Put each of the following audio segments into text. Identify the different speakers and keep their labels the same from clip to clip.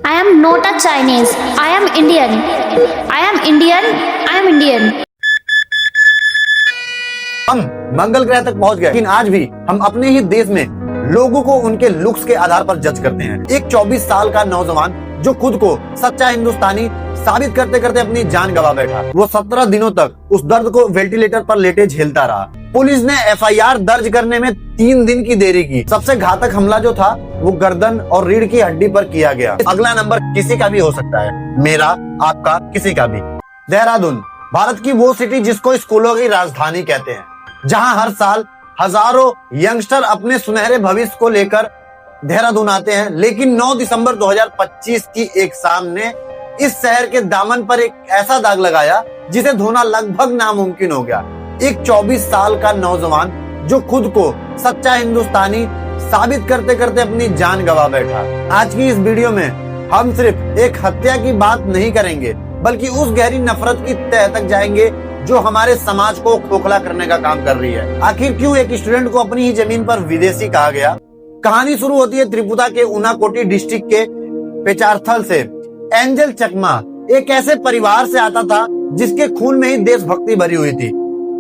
Speaker 1: I am not a Chinese. I am Indian. I am Indian. I am Indian.
Speaker 2: हम मंगल ग्रह तक पहुंच गए, लेकिन आज भी हम अपने ही देश में लोगों को उनके लुक्स के आधार पर जज करते हैं। एक 24 साल का नौजवान जो खुद को सच्चा हिंदुस्तानी साबित करते करते अपनी जान गंवा बैठा, वो 17 दिनों तक उस दर्द को वेंटिलेटर पर लेटे झेलता रहा। पुलिस ने एफआईआर दर्ज करने में 3 दिन की देरी की। सबसे घातक हमला जो था वो गर्दन और रीढ़ की हड्डी पर किया गया। अगला नंबर किसी का भी हो सकता है, मेरा, आपका, किसी का भी। देहरादून भारत की वो सिटी जिसको स्कूलों की राजधानी कहते हैं, जहां हर साल हजारों यंगस्टर अपने सुनहरे भविष्य को लेकर देहरादून आते हैं। लेकिन 9 दिसंबर 2025 की एक शाम ने इस शहर के दामन पर एक ऐसा दाग लगाया जिसे धोना लगभग नामुमकिन हो गया। एक 24 साल का नौजवान जो खुद को सच्चा हिंदुस्तानी साबित करते करते अपनी जान गंवा बैठा। आज की इस वीडियो में हम सिर्फ एक हत्या की बात नहीं करेंगे, बल्कि उस गहरी नफरत की तह तक जाएंगे जो हमारे समाज को खोखला करने का काम कर रही है। आखिर क्यों एक स्टूडेंट को अपनी ही जमीन पर विदेशी कहा गया? कहानी शुरू होती है त्रिपुरा के उनाकोटी डिस्ट्रिक्ट के पेचारथल से। एंजल चकमा एक ऐसे परिवार से आता था जिसके खून में ही देशभक्ति भरी हुई थी।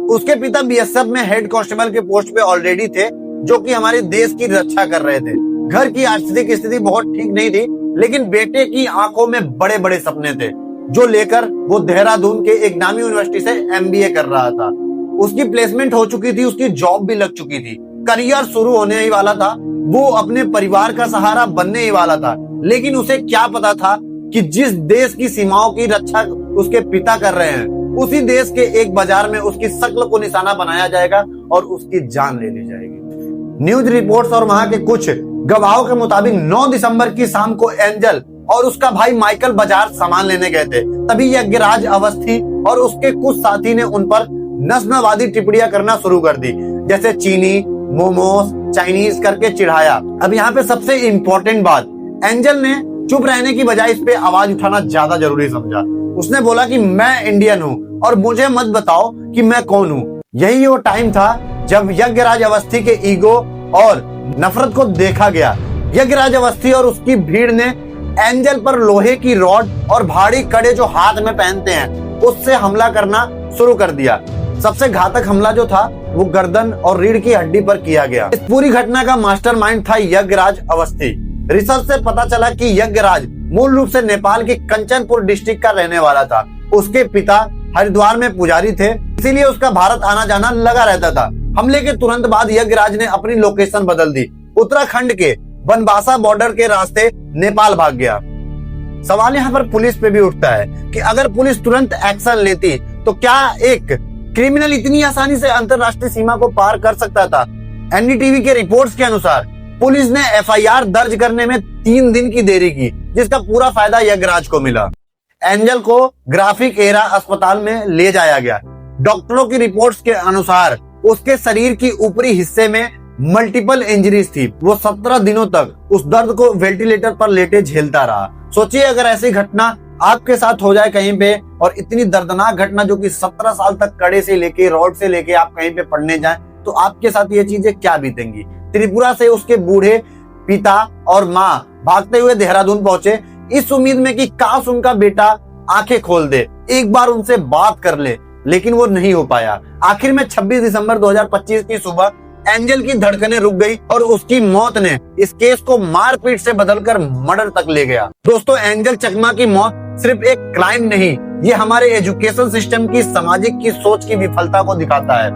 Speaker 2: उसके पिता बीएसएफ में हेड कांस्टेबल के पोस्ट पे ऑलरेडी थे, जो कि हमारे देश की रक्षा कर रहे थे। घर की आर्थिक स्थिति बहुत ठीक नहीं थी, लेकिन बेटे की आंखों में बड़े बड़े सपने थे, जो लेकर वो देहरादून के एक नामी यूनिवर्सिटी से एमबीए कर रहा था। उसकी प्लेसमेंट हो चुकी थी, उसकी जॉब भी लग चुकी थी, करियर शुरू होने ही वाला था, वो अपने परिवार का सहारा बनने ही वाला था। लेकिन उसे क्या पता था कि जिस देश की सीमाओं की रक्षा उसके पिता कर रहे हैं, उसी देश के एक बाजार में उसकी शक्ल को निशाना बनाया जाएगा और उसकी जान ले ली जाएगी। न्यूज रिपोर्ट्स और वहां के कुछ गवाहों के मुताबिक 9 दिसंबर की शाम को एंजल और उसका भाई माइकल बाजार सामान लेने गए थे। तभी यज्ञराज अवस्थी और उसके कुछ साथी ने उन पर नस्लवादी टिप्पणियां करना शुरू कर दी, जैसे चीनी, मोमोस, चाइनीज करके चिढ़ाया। अब यहाँ पे सबसे इम्पोर्टेंट बात, एंजल ने चुप रहने की बजाय इस पे आवाज उठाना ज्यादा जरूरी समझा। उसने बोला कि मैं इंडियन हूँ और मुझे मत बताओ कि मैं कौन हूँ। यही वो टाइम था जब यज्ञराज अवस्थी के ईगो और नफरत को देखा गया। यज्ञराज अवस्थी और उसकी भीड़ ने एंजल पर लोहे की रॉड और भारी कड़े जो हाथ में पहनते हैं उससे हमला करना शुरू कर दिया। सबसे घातक हमला जो था वो गर्दन और रीढ़ की हड्डी पर किया गया। इस पूरी घटना का मास्टरमाइंड था यज्ञराज अवस्थी। रिसर्च से पता चला कि यज्ञराज मूल रूप से नेपाल के कंचनपुर डिस्ट्रिक्ट का रहने वाला था। उसके पिता हरिद्वार में पुजारी थे, इसीलिए उसका भारत आना जाना लगा रहता था। हमले के तुरंत बाद यज्ञराज ने अपनी लोकेशन बदल दी। उत्तराखंड के बनबासा बॉर्डर के रास्ते नेपाल भाग गया। सवाल यहाँ पर पुलिस पे भी उठता है कि अगर पुलिस तुरंत एक्शन लेती तो क्या एक क्रिमिनल इतनी आसानी से अंतरराष्ट्रीय सीमा को पार कर सकता था? एनडीटीवी के रिपोर्ट्स के अनुसार पुलिस ने एफआईआर दर्ज करने में 3 दिन की देरी की, जिसका पूरा फायदा यज्ञराज को मिला। एंजल को ग्राफिक एरा अस्पताल में ले जाया गया। डॉक्टरों की रिपोर्ट्स के अनुसार उसके शरीर की ऊपरी हिस्से में मल्टीपल इंजरीज थी। वो 17 दिनों तक उस दर्द को वेंटिलेटर पर लेटे झेलता रहा। सोचिए अगर ऐसी घटना आपके साथ हो जाए कहीं पे, और इतनी दर्दनाक घटना जो कि 17 साल तक कड़े से लेके रॉड से लेके आप कहीं पे पढ़ने जाएं, तो आपके साथ ये चीजें क्या बीतेंगी। त्रिपुरा से उसके बूढ़े पिता और माँ भागते हुए देहरादून पहुंचे, इस उम्मीद में कि काश उनका बेटा आंखें खोल दे, एक बार उनसे बात कर ले, लेकिन वो नहीं हो पाया। आखिर में 26 दिसंबर 2025 की सुबह एंजल की धड़कनें रुक गई और उसकी मौत ने इस केस को मारपीट से बदलकर मर्डर तक ले गया। दोस्तों, एंजल चकमा की मौत सिर्फ एक क्राइम नहीं, ये हमारे एजुकेशन सिस्टम की सामाजिक की सोच की विफलता को दिखाता है।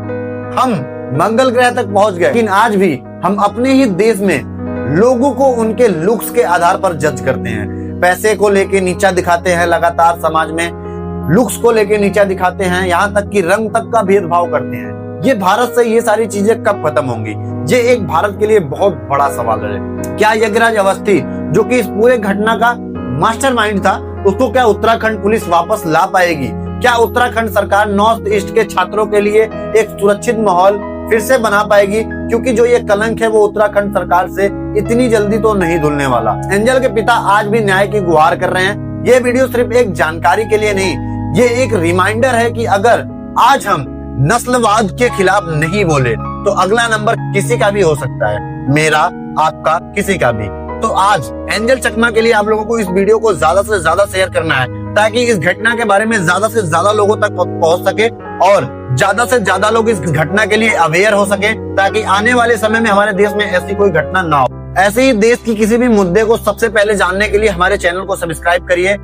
Speaker 2: हम मंगल ग्रह तक पहुंच गए, लेकिन आज भी हम अपने ही देश में लोगों को उनके लुक्स के आधार पर जज करते हैं। पैसे को लेके नीचा दिखाते हैं, लगातार समाज में लुक्स को लेके नीचा दिखाते हैं, यहाँ तक कि रंग तक का भेदभाव करते हैं। ये भारत से ये सारी चीजें कब खत्म होंगी? ये एक भारत के लिए बहुत बड़ा सवाल है। क्या यज्ञराज अवस्थी, जो कि इस पूरे घटना का मास्टरमाइंड था, उसको क्या उत्तराखंड पुलिस वापस ला पाएगी? क्या उत्तराखंड सरकार नॉर्थ ईस्ट के छात्रों के लिए एक सुरक्षित माहौल फिर से बना पाएगी? क्योंकि जो ये कलंक है वो उत्तराखंड सरकार से इतनी जल्दी तो नहीं धुलने वाला। एंजल के पिता आज भी न्याय की गुहार कर रहे हैं। ये वीडियो सिर्फ एक जानकारी के लिए नहीं, ये एक रिमाइंडर है कि अगर आज हम नस्लवाद के खिलाफ नहीं बोले तो अगला नंबर किसी का भी हो सकता है, मेरा, आपका, किसी का भी। तो आज एंजल चकमा के लिए आप लोगों को इस वीडियो को ज्यादा से ज्यादा शेयर करना है, ताकि इस घटना के बारे में ज्यादा से ज्यादा लोगों तक पहुंच सके और ज्यादा से ज्यादा लोग इस घटना के लिए अवेयर हो सके, ताकि आने वाले समय में हमारे देश में ऐसी कोई घटना ना हो। ऐसे ही देश की किसी भी मुद्दे को सबसे पहले जानने के लिए हमारे चैनल को सब्सक्राइब करिए।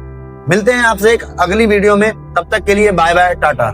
Speaker 2: मिलते हैं आपसे एक अगली वीडियो में, तब तक के लिए बाय बाय, टाटा।